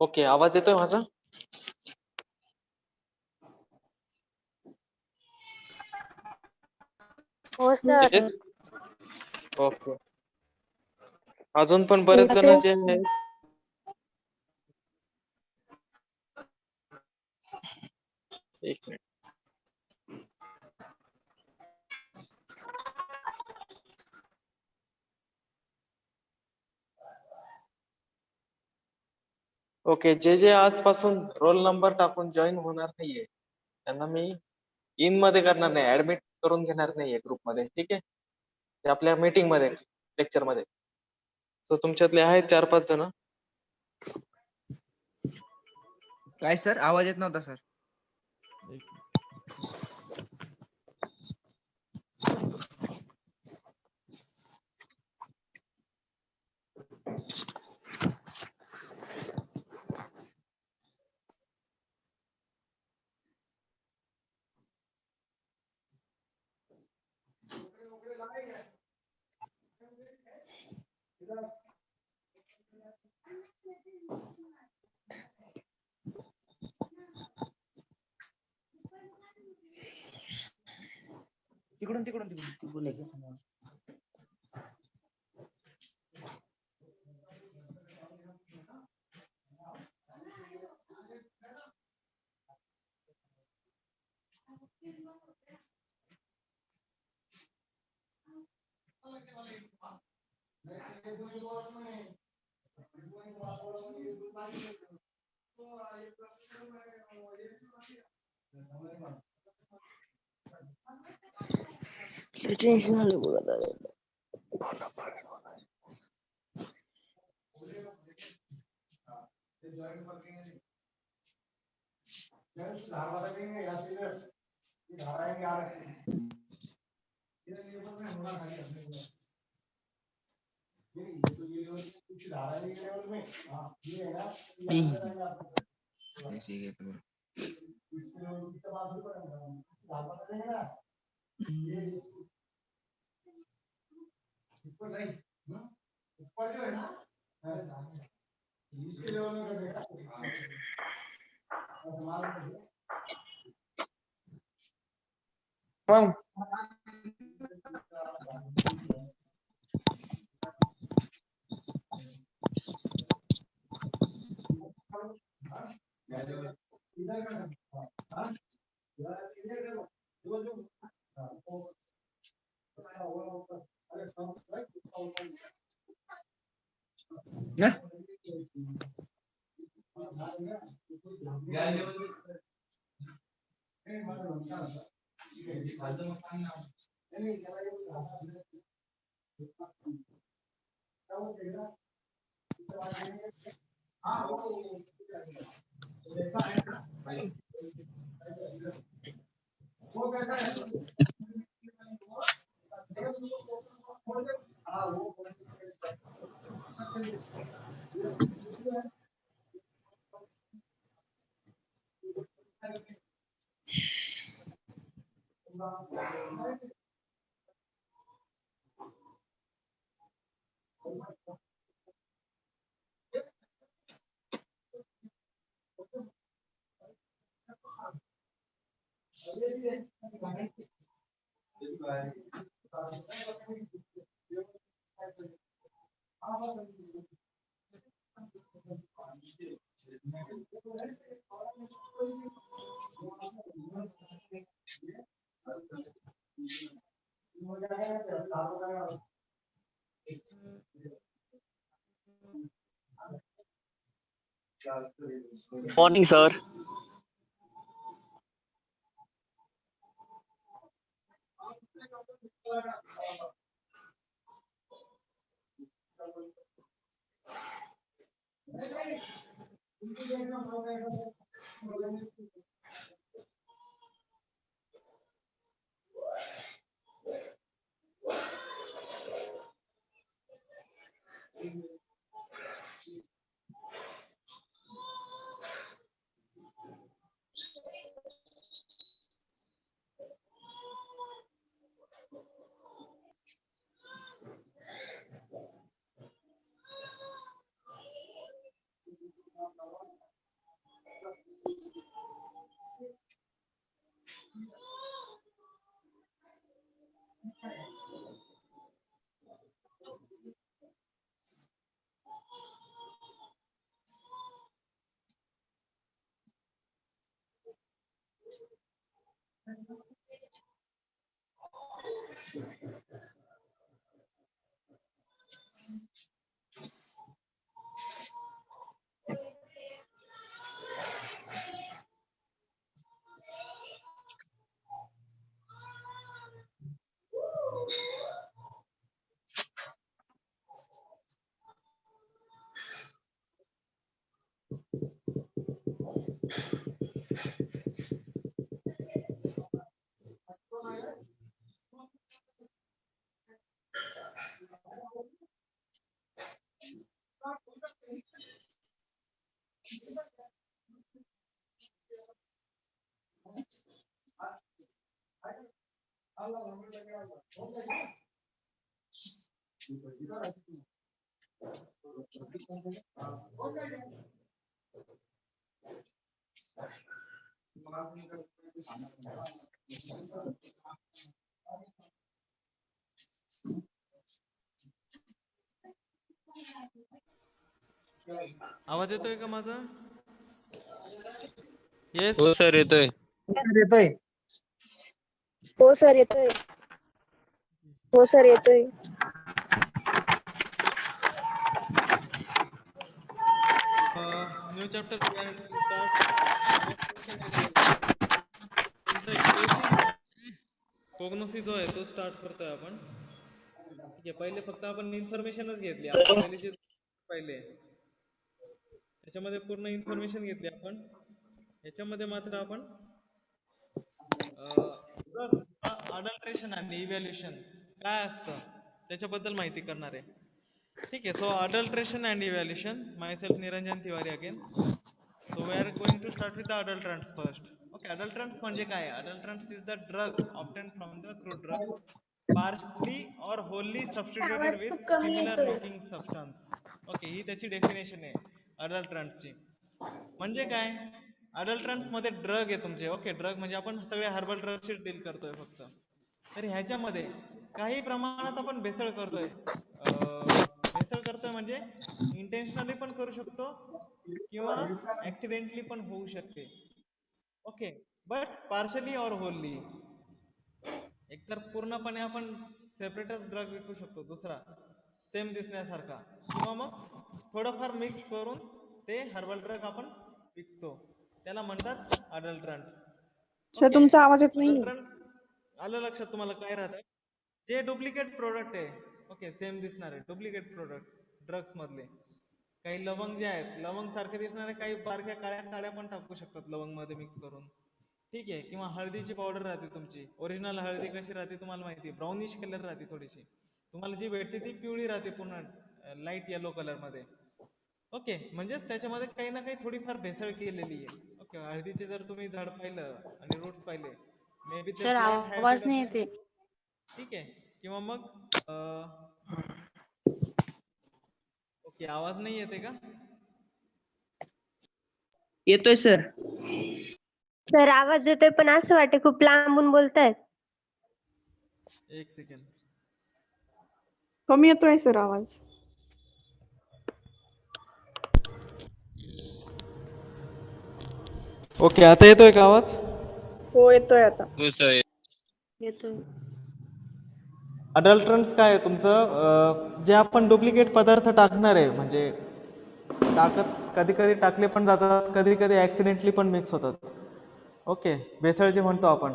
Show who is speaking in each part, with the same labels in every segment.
Speaker 1: Okay, आवाज येतोय माझा?
Speaker 2: हो सर.
Speaker 1: ओके. अजून पण बरेच जण जे आहेत एक मिनिट. ओके, जे आजपासून रोल नंबर टाकून जॉईन होणार नाहीये त्यांना मी इन मध्ये करणार नाही, ऍडमिट करून घेणार नाहीये ग्रुपमध्ये. ठीक आहे, ते आपल्या मीटिंग मध्ये, लेक्चर मध्ये. तो तुमच्यातले आहेत 4-5 जण.
Speaker 3: काय सर, आवाज येत नव्हता सर. तिकडून टेन्शन आलं बघा.
Speaker 4: Morning, sir.
Speaker 1: आवाज येतोय का माझा? येस.
Speaker 2: हो सर येतोय.
Speaker 3: येतोय.
Speaker 4: हो सर येतोय. हो सर येतोय.
Speaker 1: न्यू चॅप्टर तुमचा एक बेसिक कोग्नोसी जो आहे तो स्टार्ट करतोय आपण. ठीक आहे, पहिले फक्त आपण इन्फॉर्मेशनच घेतली. आपण पहिले जे पाहिले त्याच्यामध्ये पूर्ण इन्फॉर्मेशन घेतली आपण. याच्यामध्ये मात्र आपण ड्रग्स अडल्ट्रेशन आणि इव्हॅल्युएशन काय असतं त्याच्याबद्दल माहिती करणार आहे. ठीक आहे, so adulteration and evaluation, myself Niranjan Tiwari again. So we are going to start with the adulterants first. Okay, adulterants म्हणजे काय? Adulterants is the drug obtain from the crude drugs partially or wholly substituted
Speaker 4: आवाज
Speaker 1: with
Speaker 4: खूप कमी
Speaker 1: similar
Speaker 4: येतोय.
Speaker 1: looking substance. Okay, ही त्याची definition आहे अडल्ट्रंट्सची. म्हणजे काय? अडल्ट्रंट्स मध्ये ड्रग आहे तुमचे. ओके, ड्रग म्हणजे आपण सगळे हर्बल ड्रगशी डील करतोय फक्त. तर ह्याच्यामध्ये काही प्रमाणात आपण भेसळ करतोय. भेसळ करतोय म्हणजे इंटेन्शनली पण करू शकतो किंवा ऍक्सिडेंटली पण होऊ शकते. ओके, बट पार्शली और होलली. एकतर पूर्णपणे आपण सेपरेटच ड्रग विकू शकतो दुसरा सेम दिसण्यासारखा, किंवा मग थोडंफार मिक्स करून ते हर्बल ड्रग आपण विकतो. त्याला म्हणतात अडल्ट्रंट.
Speaker 5: सर
Speaker 1: ओके,
Speaker 5: तुमचा आवाज येत नाहीये.
Speaker 1: अडल्ट्रंट आलं लक्षात तुम्हाला काय राहतं? जे डुप्लिकेट प्रोडक्ट आहे, ओके, सेम दिसणारे डुप्लिकेट प्रोडक्ट ड्रग्स मधले. काही लवंग जे आहेत, लवंग सारखे दिसणारे काही बारक्या काळ्या काड्या पण टाकू शकतात लवंग मध्ये मिक्स करून. ठीक आहे, किंवा हळदीची पावडर राहते तुमची. ओरिजिनल हळदी कशी राहते तुम्हाला माहिती आहे, ब्राउनिश कलर राहते थोडीशी. तुम्हाला जी भेटते ती पिवळी राहते, पूर्ण लाईट येलो कलर मध्ये. ओके, म्हणजेच त्याच्यामध्ये काही ना काही थोडीफार भेसळ केलेली आहे. ओके, हळदीचे जर तुम्ही झाड पाहिलं आणि रूट्स पाहिले, मे बी ते
Speaker 6: सर
Speaker 1: प्लांट
Speaker 6: आवाज
Speaker 1: हायब्रिड
Speaker 6: नाही
Speaker 1: असू
Speaker 6: येते.
Speaker 1: शकते. ठीक आहे, किंवा मग ओके, आवाज नाही येते का?
Speaker 3: येतोय सर.
Speaker 4: सर आवाज येतोय पण असं वाटते खूप लांबून बोलतायत.
Speaker 1: एक सेकंड.
Speaker 5: कमी येतोय सर आवाज.
Speaker 1: ओके, आता येतोय का आवाज?
Speaker 5: हो येतोय आता.
Speaker 2: हो सर.
Speaker 6: येतोय.
Speaker 1: अडल्ट्रंट्स काय आहे तुमचं? जे आपण डुप्लिकेट पदार्थ टाकणार आहे, म्हणजे कधी कधी टाकले पण जातात, कधी कधी ऍक्सिडेंटली पण मिक्स होतात. ओके, भेसळ जे म्हणतो आपण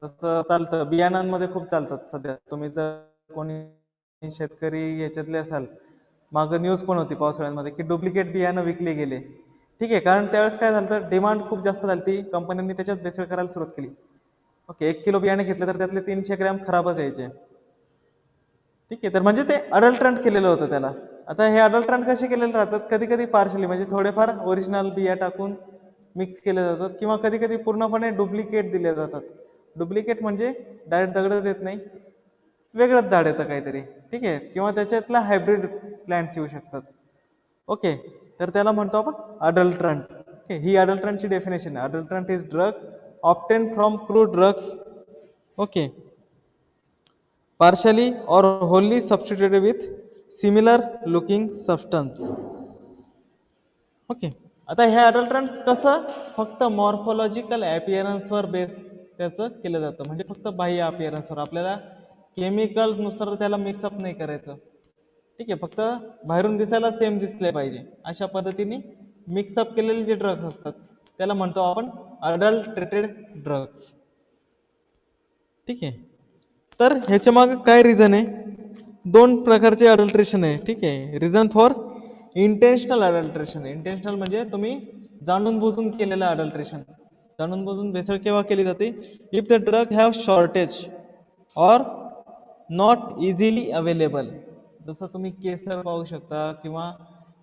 Speaker 1: तसं चालतं. बियाणांमध्ये खूप चालतात सध्या. तुम्ही जर कोणी शेतकरी याच्यातले असाल, मागं न्यूज पण होती पावसाळ्यामध्ये की डुप्लिकेट बियाणं विकले गेले. ठीक आहे, कारण त्यावेळेस काय झालं, डिमांड खूप जास्त झाली, कंपन्यांनी त्याच्यात भेसळ करायला सुरुवात केली. ओके, 1 किलो बियाणे घेतलं तर त्यातले 300 ग्रॅम खराबच यायचे. ठीक आहे, तर म्हणजे ते अडल्ट्रंट केलेलं होतं त्याला. आता हे अडल्ट्रंट कसे केलेले राहतात? कधी कधी पार्शली, म्हणजे थोडेफार ओरिजिनल बिया टाकून मिक्स केले जातात, किंवा कधी कधी पूर्णपणे डुप्लिकेट दिले जातात. डुप्लिकेट म्हणजे डायरेक्ट दगड देत नाही, वेगळंच झाड येतं काहीतरी. ठीक आहे, किंवा त्याच्यातला हायब्रिड प्लांट्स येऊ शकतात. ओके, तर त्याला म्हणतो आपण अडल्ट्रंट. ओके, ही अडल्ट्रंटची डेफिनेशन आहे. Adulterant is drug obtain from crude drugs, okay, partially or wholly substituted with similar looking substance. Okay, आता हे अडल्ट्रंट्स कसं फक्त मॉर्फोलॉजिकल अपीअरन्स वर बेस त्याचं केलं जातं, म्हणजे फक्त बाह्य अपीअरन्स वर. आपल्याला केमिकल्स नुसार त्याला मिक्सअप नाही करायचं. ठीक आहे, फक्त बाहेरून दिसायला सेम दिसले पाहिजे अशा पद्धतीने मिक्सअप केलेले जे ड्रग्स असतात त्याला म्हणतो आपण अडल्ट्रेटेड ड्रग्स. ठीक आहे, तर ह्याच्या मागे काय रिझन आहे? 2 प्रकारचे अडल्ट्रेशन आहे. ठीक आहे, रिझन फॉर इंटेन्शनल अडल्ट्रेशन. इंटेन्शनल म्हणजे तुम्ही जाणून बुजून केलेलं अडल्ट्रेशन. जाणून बुजून भेसळ केव्हा केली जाते? If the drug have shortage और नॉट इझिली अवेलेबल. जसं तुम्ही केसर पाहू शकता किंवा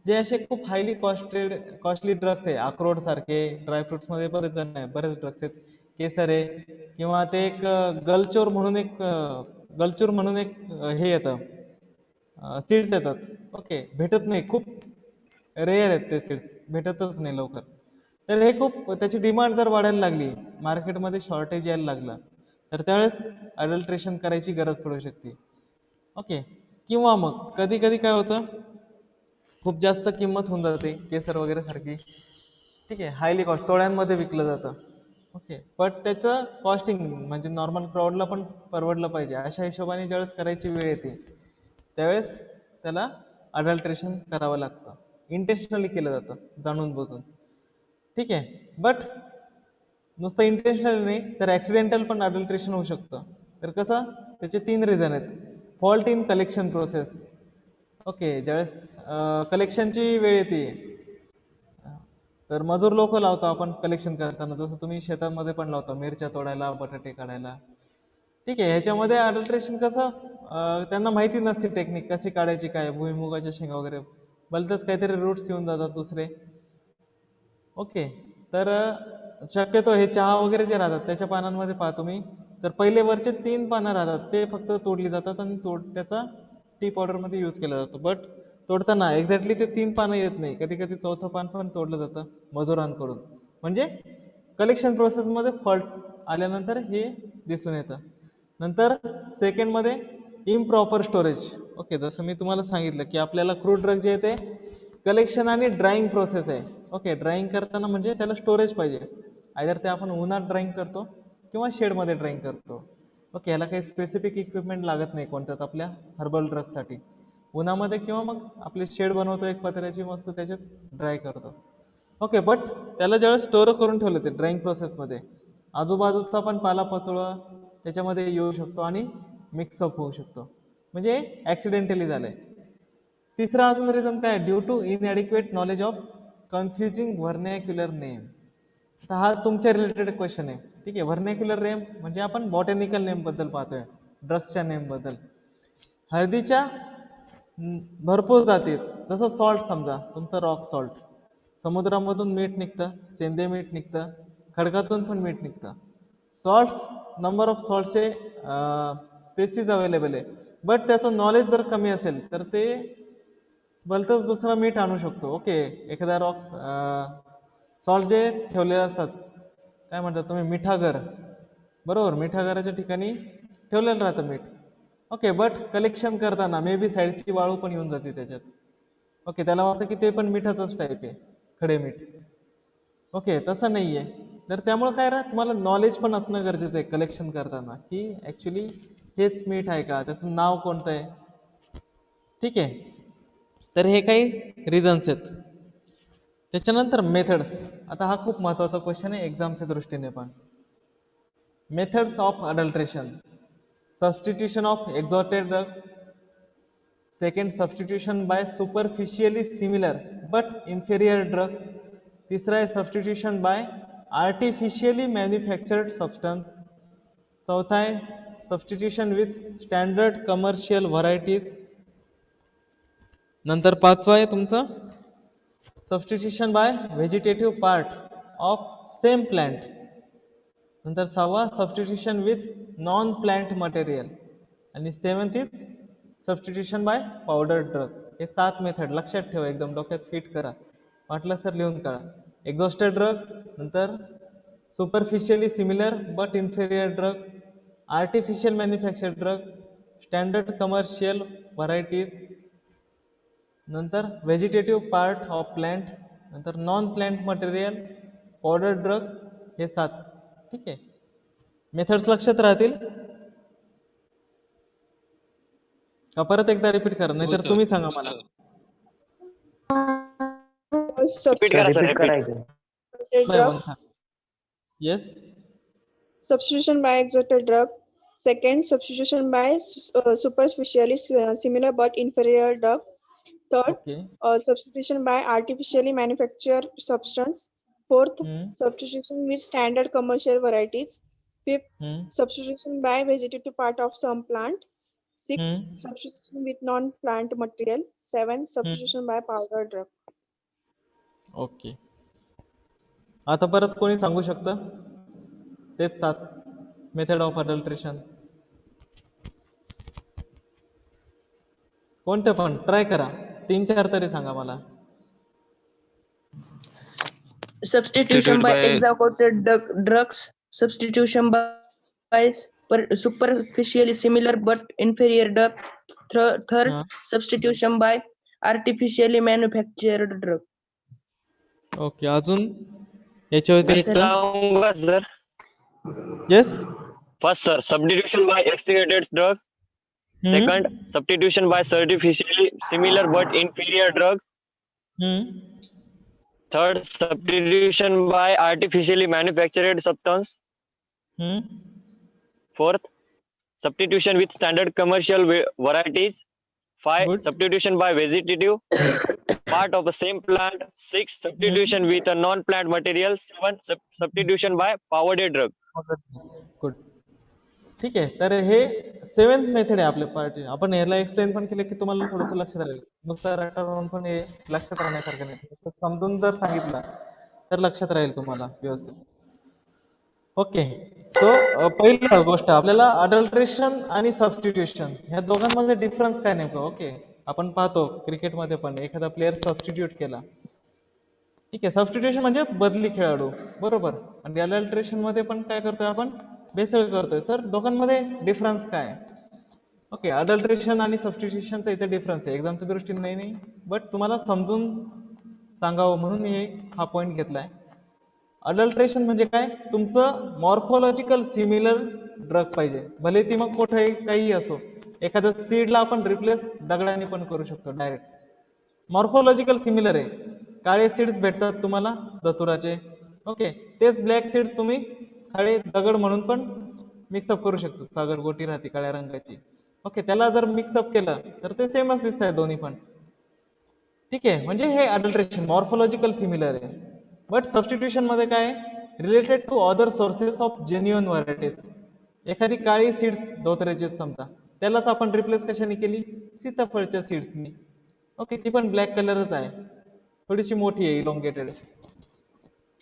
Speaker 1: जे असे खूप हायली कॉस्टली ड्रग्स आहे, अक्रोड सारखे, ड्रायफ्रुट्स मध्ये बरेच जण आहे, बरेच ड्रग्स आहेत, केसर आहे किंवा ते एक गलचोर म्हणून एक हे येतं, सीड्स येतात. ओके, भेटत नाही, खूप रेअर आहेत ते सीड्स, भेटतच नाही लवकर. तर हे खूप त्याची डिमांड जर वाढायला लागली, मार्केटमध्ये शॉर्टेज यायला लागला, तर त्यावेळेस अडल्ट्रेशन करायची गरज पडू शकते. ओके, किंवा मग कधी कधी काय होतं, खूप जास्त किंमत होऊन जाते केसर वगैरे सारखी, ठीक आहे, हायली कॉस्ट, तोळ्यांमध्ये विकलं जातं. ओके, बट त्याचं कॉस्टिंग म्हणजे नॉर्मल क्राऊडला पण परवडलं पाहिजे, अशा हिशोबाने ज्यावेळेस करायची वेळ येते त्यावेळेस त्याला अडल्ट्रेशन करावं लागतं. इंटेन्शनली केलं जातं, जाणून बुजून, ठीक आहे. बट नुसतं इंटेन्शनल नाही तर ऍक्सिडेंटल पण अडल्ट्रेशन होऊ शकतं. तर कसं, त्याचे 3 रिझन आहेत. Fault in collection process. Okay, ज्यावेळेस कलेक्शनची वेळ येते तर मजूर लोक लावतो आपण कलेक्शन करताना, जसं तुम्ही शेतांमध्ये पण लावता, मिरच्या तोडायला, बटाटे काढायला, ठीक आहे. ह्याच्यामध्ये अडल्ट्रेशन कसं, त्यांना माहिती नसते टेक्निक कशी काढायची, काय भुईमुगाच्या शेंगा वगैरे, भलतंच काहीतरी रूट्स येऊन जातात दुसरे. ओके, तर शक्यतो हे चहा वगैरे जे राहतात त्याच्या पानांमध्ये पाहतो तुम्ही, तर पहिले वरचे 3 पानं राहतात ते फक्त तोडली जातात आणि त्याचा टी पावडर मध्ये यूज केला जातो. बट तोडताना एक्झॅक्टली ते 3 पानं येत नाही, कधी कधी 4थं पान पण तोडलं जातं मजुरांकडून. म्हणजे कलेक्शन प्रोसेस मध्ये फॉल्ट आल्यानंतर हे दिसून येतं. नंतर सेकंड मध्ये इम्प्रॉपर स्टोरेज. ओके, जसं मी तुम्हाला सांगितलं की आपल्याला क्रूड ड्रग जे येते कलेक्शन आणि ड्राईंग प्रोसेस आहे. ओके, ड्राईंग करताना म्हणजे त्याला स्टोरेज पाहिजे, आयदर ते आपण उन्हात ड्राईंग करतो किंवा शेडमध्ये ड्राईंग करतो. ओके, याला काही स्पेसिफिक इक्विपमेंट लागत नाही कोणत्याच आपल्या हर्बल ड्रगसाठी. उन्हामध्ये किंवा मग आपली शेड बनवतो एक पत्र्याची, मस्त त्याच्यात ड्राय करतो. ओके, बट त्याला ज्यावेळेस स्टोअर करून ठेवलं ते ड्राईंग प्रोसेसमध्ये, आजूबाजूचा पण पालापाचोळा त्याच्यामध्ये येऊ शकतो आणि मिक्सअप होऊ शकतो, म्हणजे ॲक्सिडेंटली झालंय. तिसरा अजून रिझन काय, due to inadequate knowledge of confusing vernacular name. तर हा तुमच्या रिलेटेड क्वेश्चन आहे, ठीक आहे. व्हर्नॅक्युलर नेम म्हणजे आपण बॉटॅनिकल नेम बद्दल पाहतोय, ड्रग्सच्या नेम बद्दल. हळदीच्या भरपूर जातीत, जसं सॉल्ट, समजा तुमचं रॉक सॉल्ट, समुद्रामधून मीठ निघतं, सेंदे मीठ निघतं, खडकातून पण मीठ निघतं. सॉल्ट्स, नंबर ऑफ सॉल्टचे स्पेसिस अवेलेबल आहे, बट त्याचं नॉलेज जर कमी असेल तर ते भलतंच दुसरा मीठ आणू शकतो. ओके, एखादा रॉक सॉल्ट जे ठेवलेले असतात, काय म्हणतात तुम्ही, मिठागर, बरोबर, मिठागराच्या ठिकाणी ठेवलेलं राहतं मीठ. ओके, बट कलेक्शन करताना मे बी साईडची वाळू पण येऊन जाते त्याच्यात. ओके, त्याला वाटतं की ते पण मिठाचंच टाईप आहे, खडे मीठ. ओके, तसं नाही आहे. तर त्यामुळे काय राहत, तुम्हाला नॉलेज पण असणं गरजेचं आहे कलेक्शन करताना, की ॲक्च्युली हेच मीठ आहे का, त्याचं नाव कोणतं आहे, ठीक आहे. तर हे काही रिझन्स आहेत. त्याच्यानंतर मेथड्स. आता हा खूप महत्त्वाचा क्वेश्चन आहे एक्झामच्या दृष्टीने पण. Methods of adulteration. Substitution of exhausted drug. Second, substitution by superficially similar but inferior drug. तिसरा आहे substitution by artificially manufactured substance. चौथा आहे substitution with standard commercial varieties. नंतर पाचवा आहे तुमचं substitution by vegetative part of same plant. नंतर सहावा substitution with non plant material. आणि seventh is substitution by powder drug. हे 7 मेथड लक्षात ठेवा, एकदम डोक्यात फिट करा, वाटलं तर लिहून काढा. एक्झॉस्टेड ड्रग, नंतर superficially similar but inferior drug, artificial manufactured drug, standard commercial varieties, नंतर व्हेजिटेटिव्ह पार्ट ऑफ प्लांट, नंतर non plant material, powder drug. हे 7, ठीक आहे. मेथड्स लक्षात राहतील का, परत एकदा रिपीट करा, नाहीतर तुम्ही सांगा मला.
Speaker 3: रिपीट करायचं.
Speaker 1: Yes.
Speaker 5: Substitution by exotic drug. Second, substitution by superficially similar but inferior drug. Third,
Speaker 1: okay.
Speaker 5: substitution by artificially manufactured substance. Fourth,
Speaker 1: हम्म.
Speaker 5: substitution with standard commercial varieties. Fifth,
Speaker 1: हम्म.
Speaker 5: substitution by vegetative part of some plant. Sixth,
Speaker 1: हम्म.
Speaker 5: substitution with non-plant material. Seventh, substitution by powder drug.
Speaker 1: Okay. आता परत कोणी सांगू शकतं तेच 7 method of adulteration. कोणते पण ट्राय करा, 3-4 तरी सांगा मला.
Speaker 3: Substitution by exocoated drugs. Substitution by superficially similar but inferior drug. Third,
Speaker 1: हा.
Speaker 3: substitution by artificially manufactured drug.
Speaker 1: Okay. अजून याच्या व्यतिरिक्त
Speaker 2: sir.
Speaker 1: Yes.
Speaker 2: First, sir, substitution by extracted drug. Second, substitution by artificially similar but inferior drug. Third, substitution by artificially manufactured substance. Fourth, substitution with standard commercial varieties. 5,
Speaker 1: Good.
Speaker 2: substitution by vegetative part of the same plant. 6, substitution with a non-plant material. 7, substitution by powdered drug.
Speaker 1: Good. ठीक आहे. तर हे 7th method आहे आपल्या party. आपण याला explain पण केलं की तुम्हाला थोडंसं लक्षात राहील. नुसतं रटावरून पण हे लक्षात राहण्यासारखं नाही. समजून जर सांगितलं तर लक्षात राहील तुम्हाला व्यवस्थित. ओके. सो पहिली गोष्ट आपल्याला अडल्ट्रेशन आणि सबस्टिट्यूशन ह्या दोघांमध्ये डिफरन्स काय नेमकं. ओके. आपण पाहतो क्रिकेटमध्ये पण एखादा प्लेअर सबस्टिट्यूट केला, ठीक आहे. सबस्टिट्यूशन म्हणजे बदली खेळाडू, बरोबर. आणि अडल्ट्रेशन मध्ये पण काय करतोय आपण, भेसळ करतोय. सर दोघांमध्ये डिफरन्स काय. ओके. अडल्ट्रेशन आणि सबस्टिट्यूशनचा इथे डिफरन्स आहे, एक्झामच्या दृष्टीने नाही बट तुम्हाला समजून सांगावं म्हणून मी हा पॉईंट घेतलाय. अडल्ट्रेशन म्हणजे काय, तुमचं मॉर्फोलॉजिकल सिमिलर ड्रग पाहिजे, भले ती मग कुठे काही असो. एखाद्या सीडला आपण रिप्लेस दगडाने पण करू शकतो डायरेक्ट. मॉर्फोलॉजिकल सिमिलर आहे. काळे सीड्स भेटतात तुम्हाला दतुराचे, ओके. तेच ब्लॅक सीड्स तुम्ही काळे दगड म्हणून पण मिक्सअप करू शकतो. सागर गोटी राहते काळ्या रंगाची, ओके. त्याला जर मिक्सअप केलं तर ते सेमच दिसत आहे दोन्ही पण, ठीक आहे. म्हणजे हे अडल्ट्रेशन मॉर्फोलॉजिकल सिमिलर आहे. बट सबस्टिट्यूशन मध्ये काय, related to other sources of genuine varieties. एखादी काळी सीड्स धोत्र्याची समजा, त्यालाच आपण रिप्लेस कशाने केली, सीताफळच्या सीड्सनी, ओके. ती पण ब्लॅक कलरच आहे, थोडीशी मोठी आहे, इलॉंगेटेड,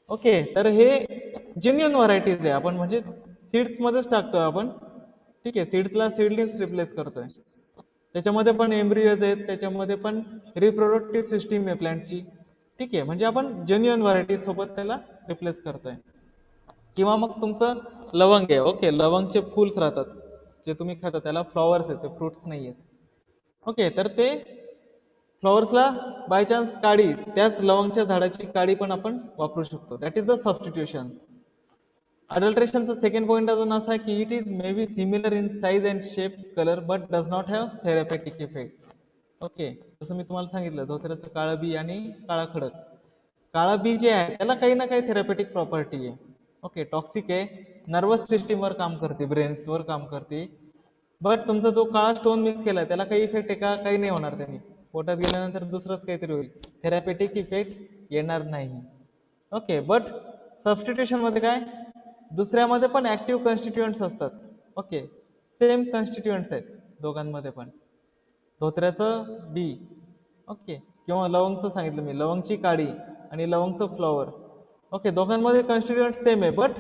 Speaker 1: ओके. तर हे जेन्युअन व्हरायटीज आहे, आपण म्हणजे सीड्स मध्येच टाकतोय आपण, ठीक आहे. सीड्सला सीडलीच रिप्लेस करतोय. त्याच्यामध्ये पण एम्ब्रियोज आहेत, त्याच्यामध्ये पण रिप्रोडक्टिव्ह सिस्टीम आहे प्लांटची, ठीक आहे. म्हणजे आपण जेन्युअन व्हरायटी सोबत त्याला रिप्लेस करतोय. किंवा मग तुमचं लवंग आहे, ओके. लवंगचे फुल्स राहतात जे तुम्ही खाता, त्याला फ्लॉवर्स आहेत, ते फ्रुट्स नाही आहेत, ओके. तर ते फ्लॉवर्सला बाय चान्स काडी, त्याच लवंगच्या झाडाची काडी पण आपण वापरू शकतो. That is the substitution. अडल्ट्रेशनचा सेकंड पॉईंट अजून असा आहे की it is may be similar in size and shape colour but does not have therapeutic effect, okay. जसं मी तुम्हाला सांगितलं, धोत्र्याचं काळं बी आणि काळा खडक. काळं बी जे आहे त्याला काही ना काही थेरपेटिक प्रॉपर्टी आहे, ओके. टॉक्सिक आहे, नर्वस सिस्टीमवर काम करते, ब्रेन्सवर काम करते. बट तुमचा जो काळा स्टोन मिक्स केला त्याला काही इफेक्ट आहे का, काही नाही होणार. त्यांनी पोटात गेल्यानंतर दुसरंच काहीतरी होईल, थेरपेटिक इफेक्ट येणार नाही, ओके. बट सबस्टिट्यूशन मध्ये काय, दुसऱ्यामध्ये पण ऍक्टिव्ह कॉन्स्टिट्युएंट्स असतात, ओके. सेम कॉन्स्टिट्युएंट्स आहेत दोघांमध्ये पण. धोत्र्याचं बी, ओके, किंवा लवंगचं सांगितलं मी, लवंगची काडी आणि लवंगचं फ्लॉवर, ओके. दोघांमध्ये कॉन्स्टिट्युएंट सेम आहे बट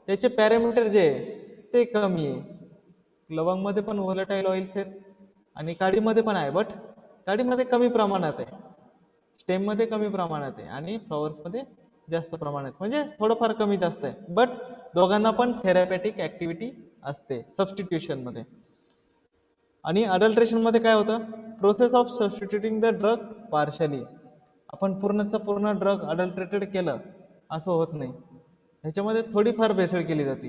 Speaker 1: त्याचे पॅरामीटर जे आहे ते कमी आहे. लवंगमध्ये पण व्होलेटाईल ऑइल्स आहेत आणि काडीमध्ये पण आहे, बट काडीमध्ये कमी प्रमाणात आहे, स्टेममध्ये कमी प्रमाणात आहे आणि फ्लॉवर्समध्ये जास्त प्रमाणात, म्हणजे थोडंफार कमी जास्त आहे. बट दोघांना पण थेरपॅटिक ऍक्टिव्हिटी असते सबस्टिट्यूशन मध्ये. आणि अडल्ट्रेशन मध्ये काय होतं, process of substituting the drug partially. आपण पूर्णचा पूर्ण ड्रग अडल्ट्रेटेड केलं असं होत नाही, ह्याच्यामध्ये थोडीफार भेसळ केली जाते,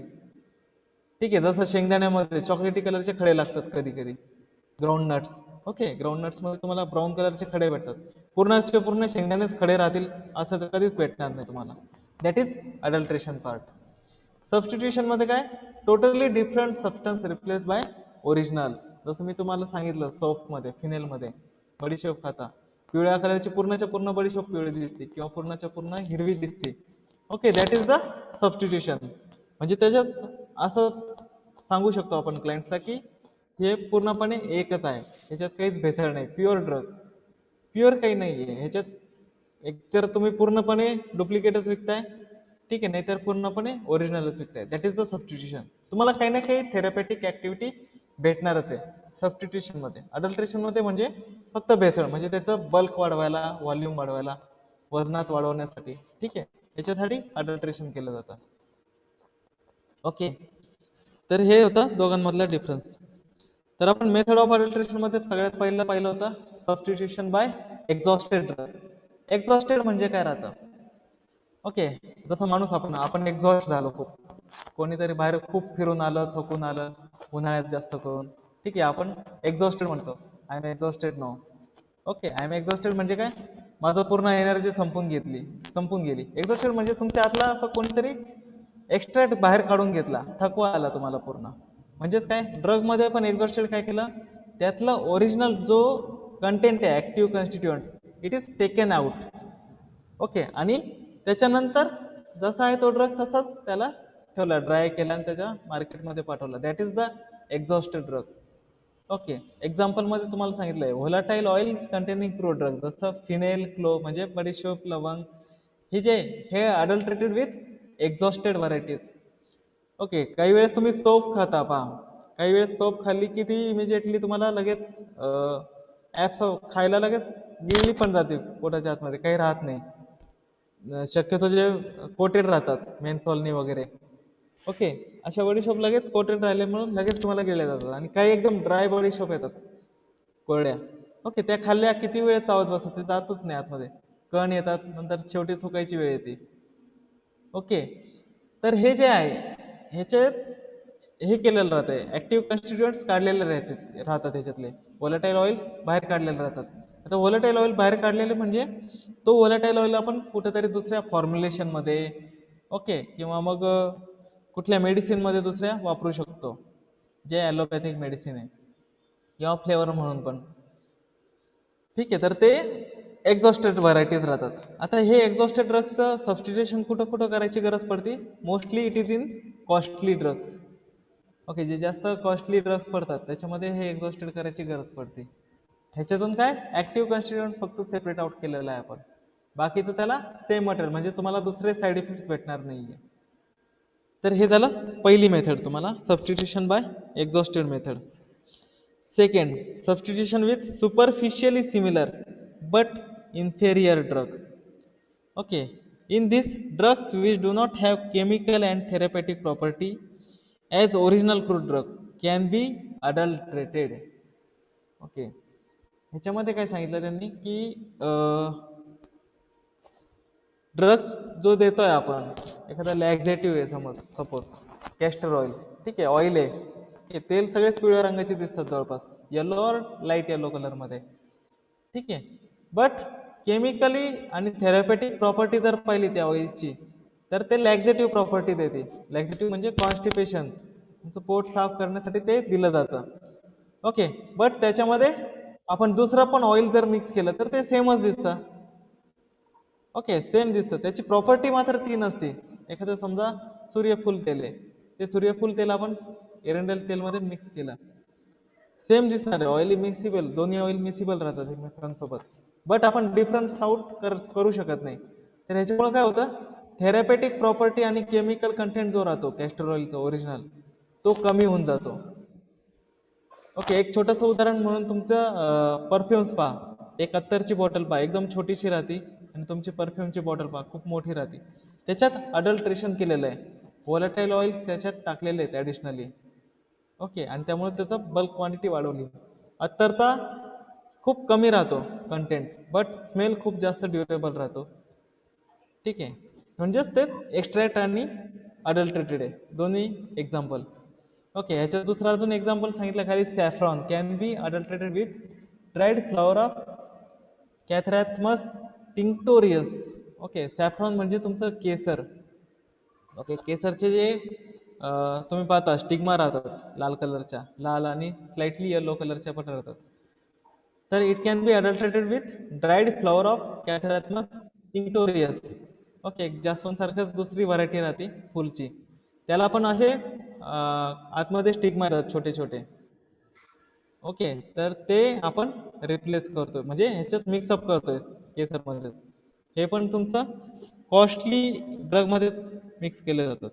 Speaker 1: ठीक आहे. जसं शेंगदाण्यामध्ये चॉकलेटी कलरचे खडे लागतात कधी कधी, ground nuts, okay. Ground nuts मध्ये तुम्हाला ब्राऊन कलरचे खडे भेटतात, पूर्णचे पूर्ण शेंगदाणेच खडे राहतील असं तर कधीच भेटणार नाही तुम्हाला. That is adulteration part. Substitution मध्ये काय, totally different substance replace by original. जसं मी तुम्हाला सांगितलं, सोप मध्ये, फिनेल मध्ये बडीशेप खाता, पिवळ्या कलरची पूर्णच्या पूर्ण बडीशोप पिवळी दिसते किंवा पूर्णच्या पूर्ण हिरवी दिसते. Okay, that is the substitution. म्हणजे त्याच्यात असं सांगू शकतो आपण क्लायंट्सला की हे पूर्णपणे एकच आहे, ह्याच्यात काहीच भेसळ नाही, प्युअर ड्रग, प्युअर काही नाहीये ह्याच्यात. एक जर तुम्ही पूर्णपणे डुप्लिकेटच विकताय ठीक आहे, नाहीतर पूर्णपणे ओरिजिनलच विकताय, दॅट इज द सबस्टिट्यूशन. तुम्हाला काही ना काही थेरपॅटिक ऍक्टिव्हिटी भेटणारच आहे सबस्टिट्यूशन मध्ये. अडल्ट्रेशन मध्ये म्हणजे फक्त भेसळ, म्हणजे त्याचं बल्क वाढवायला, व्हॉल्यूम वाढवायला, वजनात वाढवण्यासाठी, ठीक आहे, याच्यासाठी अडल्ट्रेशन केलं जातं. ओके, तर हे होतं दोघांमधला डिफरन्स. तर आपण मेथड ऑफ अडल्ट्रेशन मध्ये सगळ्यात पहिलं पाहिलं होतं substitution by exhausted drug. Exhausted म्हणजे काय राहतं? ओके, जसं माणूस आपण एक्झॉस्ट झालो खूप, कोणीतरी बाहेर खूप फिरून आलं, थकून आलं, उन्हाळ्यात जास्त करून, ठीक आहे, आपण एक्झॉस्टेड म्हणतो, I am exhausted no. Okay, I am exhausted म्हणजे काय? माझं पूर्ण एनर्जी संपून गेली. एक्झॉस्टेड म्हणजे तुमच्या आतला असं कोणीतरी एक्स्ट्रॅक्ट बाहेर काढून घेतला, थकवा आला तुम्हाला पूर्ण. म्हणजेच काय, ड्रग मध्ये पण एक्झॉस्टेड काय केलं, त्यातला ओरिजिनल जो कंटेंट आहे, active constituent, it is taken out. Okay, आणि त्याच्यानंतर जसा आहे तो ड्रग तसाच त्याला ठेवला, ड्राय केला आणि त्याच्या मार्केटमध्ये पाठवला, that is the exhausted drug. Okay, example मध्ये तुम्हाला सांगितलंय volatile oils containing crude drug, जसं फिनेल, क्लोव म्हणजे बडीशोप, लवंग, हे जे हे adulterated with exhausted varieties. Okay, काही वेळेस तुम्ही सोप खाता पहा, काही वेळेस सोप खाल्ली की ती इमिजिएटली तुम्हाला लगेच ऍप्स खायला लगेच गिळली पण जाते पोटाच्या आतमध्ये, काही राहत नाही. शक्यतो जे कोटेड राहतात मेन्थॉलनी वगैरे, ओके, अशा बडीशोप लगेच कोटेड राहिले म्हणून लगेच तुम्हाला गिळल्या जातात. आणि काही एकदम ड्राय बडीशोप येतात कोरड्या, ओके, त्या खाल्ल्या किती वेळ चावत बसतात, ते जातच नाही आतमध्ये, कण येतात, नंतर शेवटी थुकायची वेळ येते. ओके, तर हे जे आहे ह्याच्यात हे केलेलं राहतंय, ऍक्टिव्ह कॉन्स्टिट्युएंट्स काढलेले राहतात ह्याच्यातले, व्होलाटाईल ऑइल बाहेर काढलेले राहतात. आता व्होलाटाईल ऑइल बाहेर काढलेले म्हणजे तो व्होलाटाईल ऑइल आपण कुठेतरी दुसऱ्या फॉर्म्युलेशन मध्ये, ओके, किंवा मग कुठल्या मेडिसिन मध्ये दुसऱ्या वापरू शकतो, जे ॲलोपॅथिक मेडिसिन आहे, किंवा फ्लेवर म्हणून पण, ठीक आहे. तर ते एक्झॉस्टेड व्हरायटीज राहतात. आता हे एक्झॉस्टेड ड्रग्सचं सबस्टिट्यूशन कुठं कुठं करायची गरज पडते? Mostly it is in costly drugs. Okay, जे जास्त कॉस्टली ड्रग्स पडतात त्याच्यामध्ये हे एक्झॉस्टेड करायची गरज पडते. ह्याच्यातून काय ऍक्टिव्ह कॉन्स्टिट्युएंट्स फक्त सेपरेट आउट केलेलं आहे आपण, बाकीचं त्याला सेम मटेरियल, म्हणजे तुम्हाला दुसरे साईड इफेक्ट्स भेटणार नाहीये. तर हे झालं पहिली मेथड तुम्हाला, substitution by exhausted method. Second, substitution with superficially similar but inferior drug. Okay, in this drugs which do not have chemical and therapeutic property as original crude drug can be adulterated. Okay, ह्याच्यामध्ये काय सांगितलं त्यांनी की drugs जो देतोय आपण, एखादा लॅक्झेटिव्ह आहे सपोज कॅस्टर ऑइल, ठीक आहे, ऑइल आहे, तेल सगळेच पिवळ्या रंगाचे दिसतात जवळपास, येलो और लाईट येलो कलर मध्ये, ठीक आहे, बट केमिकली आणि थेरपॅटिक प्रॉपर्टी जर पाहिली त्या ऑइलची तर ते लॅक्झेटिव्ह प्रॉपर्टी देते. लॅक्झेटिव्ह म्हणजे कॉन्स्टिपेशन, तुमचं पोट साफ करण्यासाठी ते दिलं जातं. ओके, बट त्याच्यामध्ये आपण दुसरं पण ऑइल जर मिक्स केलं तर ते सेमच दिसतं. ओके, सेम दिसतं, त्याची प्रॉपर्टी मात्र ती नसते. एखादं समजा सूर्यफूल तेल आहे, ते सूर्यफूल तेल आपण एरंडेल तेलमध्ये मिक्स केलं, सेम दिसणार आहे, ऑइली मिक्सिबल, दोन्ही ऑइल मिक्सिबल राहतात एकमेकांसोबत, बट आपण डिफरन्स आउट करू शकत नाही. तर ह्याच्यामुळे काय होतं, थेरपॅटिक प्रॉपर्टी आणि केमिकल कंटेंट जो राहतो कॅस्टर ऑइलचा ओरिजिनल, तो कमी होऊन जातो. ओके, एक छोटंसं उदाहरण म्हणून तुमचं परफ्युम्स पहा, एक अत्तरची बॉटल पहा, एकदम छोटीशी राहते, आणि तुमची परफ्यूमची बॉटल पहा खूप मोठी राहते, त्याच्यात अडल्ट्रेशन केलेलं आहे, व्होलाटाईल ऑइल्स त्याच्यात टाकलेले आहेत ॲडिशनली. ओके, आणि त्यामुळे त्याचं बल्क क्वांटिटी वाढवली. अत्तरचा खूप कमी राहतो कंटेंट, बट स्मेल खूप जास्त ड्युरेबल राहतो, ठीक आहे, म्हणजेच तेच एक्स्ट्रॅक्ट आणि अडल्ट्रेटेड आहे, दोन्ही एक्झाम्पल. ओके, ह्याच्यात दुसरा अजून एक्झाम्पल सांगितलं खाली, saffron can be adulterated with dried flower of carthamus tinctorius. Okay, saffron म्हणजे तुमचं केसर. ओके, केसरचे जे तुम्ही पाहता स्टिग्मा राहतात लाल कलरच्या, लाल आणि स्लाइटली येलो कलरच्या पण राहतात. तर it can be adulterated with dried flower of carthamus tinctorius. Okay, जास्वंद सारखंच दुसरी व्हरायटी राहते फुलची, त्याला पण असे आतमध्ये स्टिग्मा येतात छोटे छोटे. ओके, तर ते आपण रिप्लेस करतोय, म्हणजे ह्याच्यात मिक्सअप करतोय केसरमध्येच. हे पण तुमचं कॉस्टली ड्रग मध्येच मिक्स केले जातात.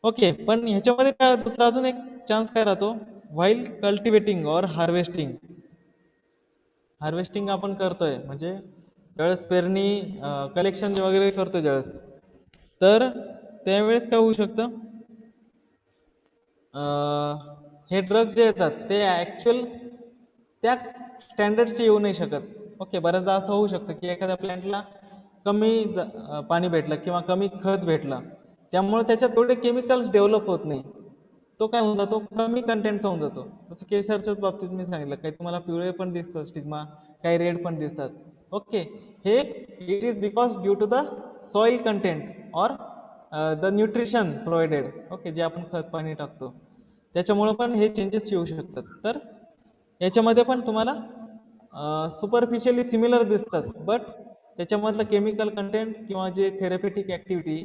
Speaker 1: ओके, पण ह्याच्यामध्ये काय दुसरा अजून एक चान्स काय राहतो, व्हाईल कल्टिवेटिंग और हार्वेस्टिंग. हार्वेस्टिंग आपण करतोय म्हणजे ज्यावेळेस पेरणी कलेक्शन वगैरे करतोय ज्यावेळेस, तर त्यावेळेस काय होऊ शकतं, हे ड्रग्ज जे येतात ते ऍक्च्युअल त्या स्टँडर्डचे येऊ नाही शकत. ओके, बऱ्याचदा असं होऊ शकतं की एखाद्या प्लांटला कमी पाणी भेटलं किंवा कमी खत भेटलं, त्यामुळे त्याच्यात तेवढे केमिकल्स डेव्हलप होत नाही, तो काय होऊन जातो, कमी कंटेंटचा होऊन जातो. जसं केसरच्याच बाबतीत मी सांगितलं, काही तुम्हाला पिवळे पण दिसतात स्टिग्मा, काही रेड पण दिसतात. ओके, हे it is because due to the soil content और द न्यूट्रिशन प्रोव्हाइडेड. ओके, जे आपण खत पाणी टाकतो त्याच्यामुळे पण हे चेंजेस येऊ शकतात. तर याच्यामध्ये पण तुम्हाला सुपरफिशियली सिमिलर दिसतात, बट त्याच्यामधलं केमिकल कंटेंट किंवा जे थेरपेटिक ऍक्टिव्हिटी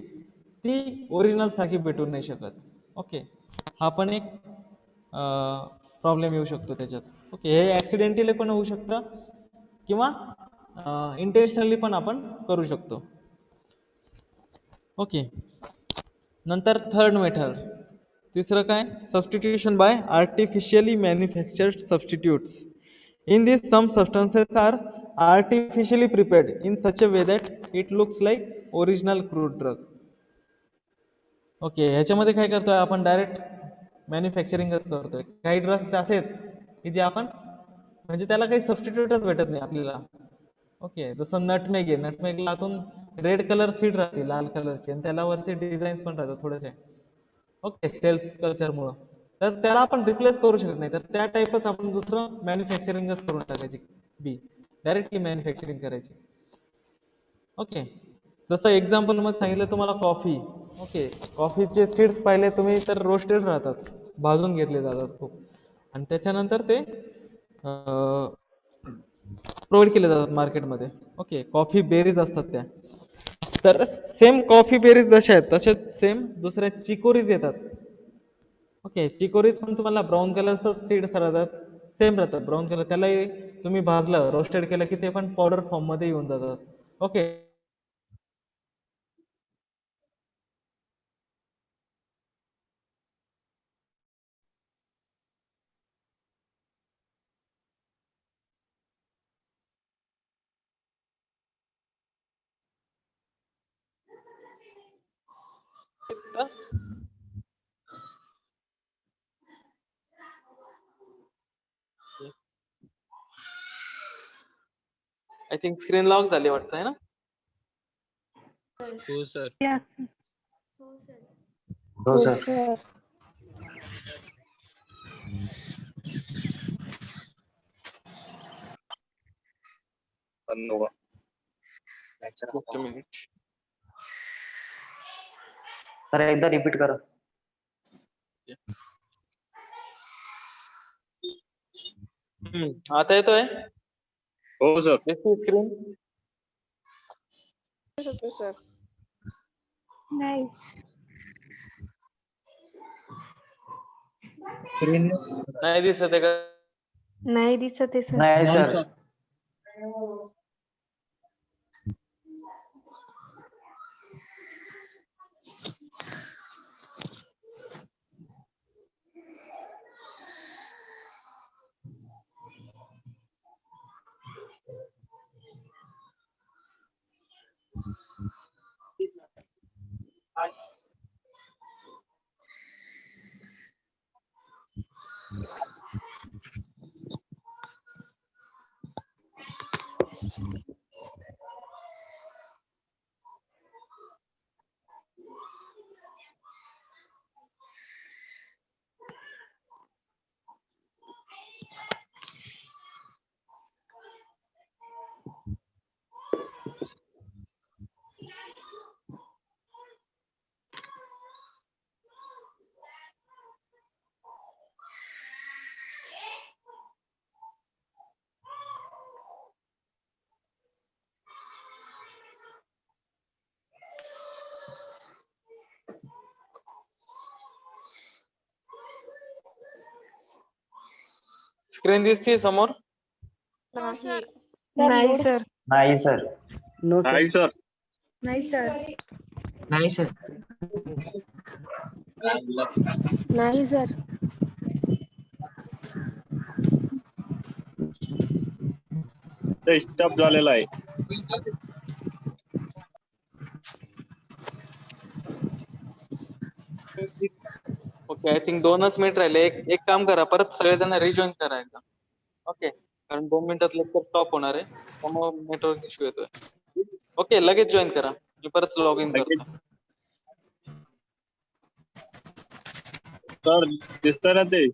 Speaker 1: ती ओरिजिनल सारखी भेटू नाही शकत. ओके, हा पण एक प्रॉब्लेम येऊ शकतो त्याच्यात. ओके, हे ऍक्सिडेंटली पण होऊ शकतं किंवा इंटेन्शनली पण आपण करू शकतो. ओके, नंतर थर्ड मेथड, तिसरं काय, substitution by artificially manufactured substitutes. In this, some substances are artificially prepared in such a way that it looks like original crude drug. Okay, ह्याच्यामध्ये काय करतोय आपण, डायरेक्ट मॅन्युफॅक्चरिंगच करतोय. काही ड्रग्स असे आहेत की जे आपण म्हणजे त्याला काही सबस्टिट्यूटच भेटत नाही आपल्याला. ओके, जसं नटमेग आहे, नटमेगला आतून रेड कलर सीड राहते लाल कलरची, आणि त्याला वरती डिझाईन्स पण राहतात थोडेसे. ओके, सेल्स कल्चरमुळं, तर त्याला आपण रिप्लेस करू शकत नाही, तर त्या टाईपच आपण दुसरं मॅन्युफॅक्चरिंगच करून टाकायची बी, डायरेक्टली मॅन्युफॅक्चरिंग करायची. ओके, जसं एक्झाम्पल मध्ये सांगितलं तुम्हाला कॉफी. ओके, कॉफीचे सीड्स पाहिले तुम्ही तर रोस्टेड राहतात, भाजून घेतले जातात खूप, आणि त्याच्यानंतर ते प्रोव्हाइड केले जातात मार्केटमध्ये. ओके, कॉफी बेरीज असतात त्या. तर सेम कॉफी बेरीज जशा आहेत तसेच सेम दुसऱ्या चिकोरीज येतात. ओके, चिकोरीज पण तुम्हाला ब्राऊन कलरचं सीड्स राहतात, सेम राहतात ब्राऊन कलर, त्यालाही तुम्ही भाजलं रोस्टेड केलं की ते पण पावडर फॉर्म मध्ये येऊन जातात. Okay, I think screen lock झाली वाटतं आहे ना.
Speaker 2: हो सर.
Speaker 5: हो सर.
Speaker 1: एक मिनिट.
Speaker 6: सर एकदा रिपीट करा.
Speaker 1: आता येतोय.
Speaker 2: हो सर.
Speaker 1: दिसते स्क्रीन.
Speaker 5: सर
Speaker 4: नाही.
Speaker 1: नाही दिसत आहे का?
Speaker 4: नाही दिसत आहे सर.
Speaker 6: नाही सर.
Speaker 1: स्क्रीन दिसते समोर?
Speaker 5: नाही.
Speaker 7: नाही सर.
Speaker 6: नाही सर.
Speaker 8: नाही सर.
Speaker 3: नाही सर.
Speaker 9: नाही सर.
Speaker 7: नाही सर.
Speaker 8: स्टॉप झालेला आहे.
Speaker 1: ओके, आय थिंक 2च मिनिट राहिले. एक काम करा, परत सगळेजण रिजॉईन करा एकदा. ओके, कारण 2 मिनिटात लेक्चर स्टॉप होणार आहे, त्यामुळे नेटवर्क इश्यू येतोय. ओके, लगेच जॉईन करा. मी परत लॉग इन करतो.
Speaker 8: सर दिसतंय ना ते?